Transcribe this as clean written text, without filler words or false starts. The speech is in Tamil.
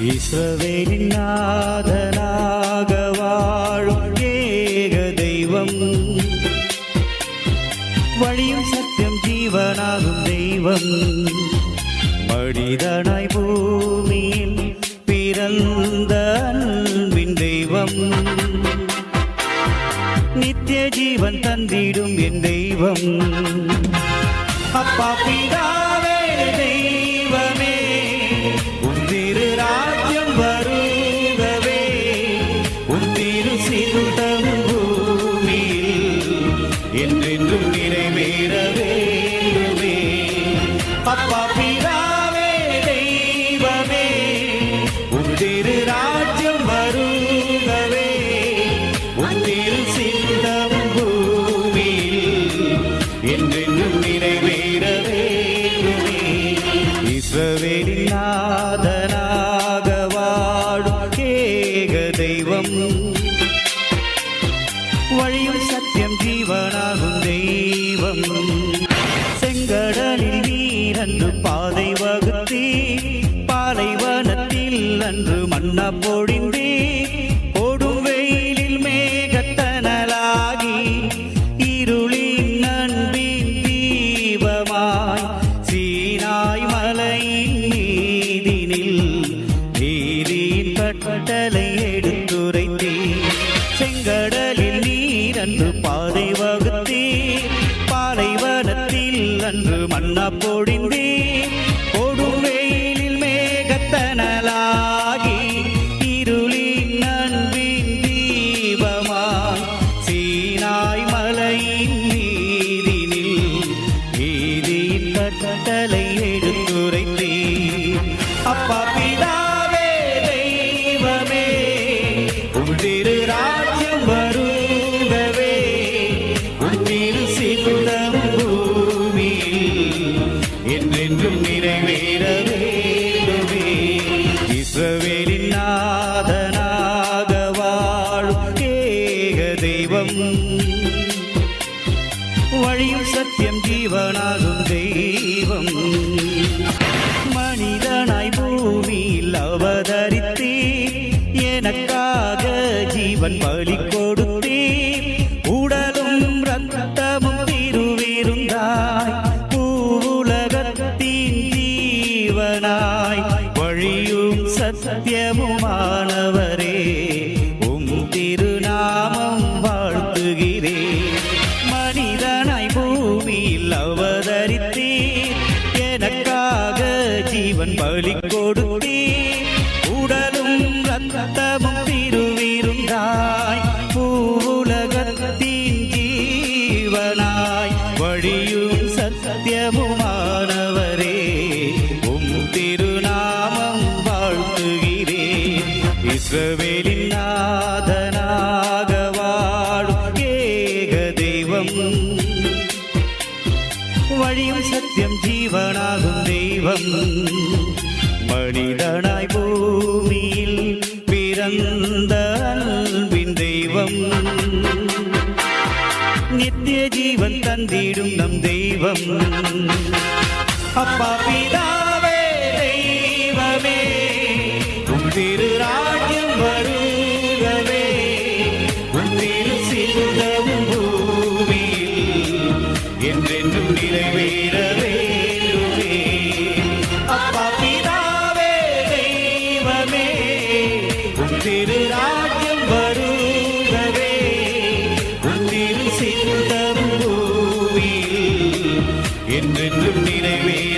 இஸ்ரவேலின் நாதனாக வாழும் ஏக தெய்வம், வழியும் சத்தியம் ஜீவனாகும் தெய்வம், மனிதனாய் பூமியில் பிறந்த அன்பின் தெய்வம், நித்திய ஜீவன் தந்திடும் என் தெய்வம். அப்பா பிதாவே தெய்வமே, உன் திரு ராஜ்யம் வருகவே, உன் திரு சித்தம் பூமியில் என்றென்றும் நிறைவேற வேண்டுமே. அப்பா பிதாவே தெய்வமே, உன் திரு ராஜ்யம் வருகவே, உன் திரு சித்தம் பூமியில் என்றென்றும் நிறைவேற வேண்டுமே. இஸ்ரவேலின் நாதனாக வாழும் ஏக தெய்வம், வழியும் சத்தியம் ஜீவனாகும் தெய்வம், செங்கடலில் நீரன்று பாதை வகுத்தே, பாலைவனத்தில் அன்று மன்னா பொழிந்தே, ஓடும் வெயிலில் மேகத்தனலாகி, இருளின் அன்பின் தீபமாய், சீனாய் மலையின் மீதினில் நீரின் கட்டளை எடுத்துரைத்தே, செங்கடலில் நீரன்று பாதை வகுத்தே, பாலைவனத்தில் அன்று மன்னா பொழிந்தே, ஓடும் வெயிலில் மேகத்தனலாகி, இருளின் அன்பின் தீபமாய், சீனாய் மலையின் மீதினில் நீதியின் கட்டளை எடுத்துரைத்தே. அப்பா பிதாவே தெய்வமே, உன் திரு ராஜ்யம் வருகவே, உன் திரு சித்தம் பூமியில் என்றென்றும் நிறைவேற வேண்டுமே. இஸ்ரவேலின் நாதனாக வாழும் ஏக தெய்வம், வழியும் சத்தியம் ஜீவனாகும் தெய்வம், மனிதனாய் பூமியில் அவதரித்தே, எனக்காக ஜீவன் பலி கொடுத்தே, உடலும் ரத்தமும் திருவிருந்தாய், பூவுலகத்தின் ஜீவனாய், வழியும் சத்தியமுமானவரே, உம் திருநாமம் வாழ்த்துகிறேன். மனிதனாய் பூமியில் அவதரித்தே, எனக்காக ஜீவன் பலி கொடுத்தே, உடலும் ரத்தமும் திருவிருந்தாய், பூவுலகத்தின் ஜீவனாய், வழியும் சத்தியமுமானவரே, உம் திருநாமம் வாழ்த்துகிறேன். இஸ்ரவேலின் நாதனாக வாழும் ஏக தெய்வம், வழியும் சத்தியம் ஜீவனாகும் தெய்வம், மனிதனாய் பூமியில் பிறந்த அன்பின் தெய்வம், நித்திய ஜீவன் தந்திடும் நம் தெய்வம். அப்பா பிதாவே தெய்வமே, உன் திரு ராஜ்யம் வருகவே, உன் திரு சித்தம் பூமியில் என்றென்றும் நிறைவேற வேண்டுமே. அப்பா பிதாவே தெய்வமே, உன் திரு ராஜ்யம் வருகவே, உன் திரு சித்தம் பூமியில் என்றென்றும் நிறைவேற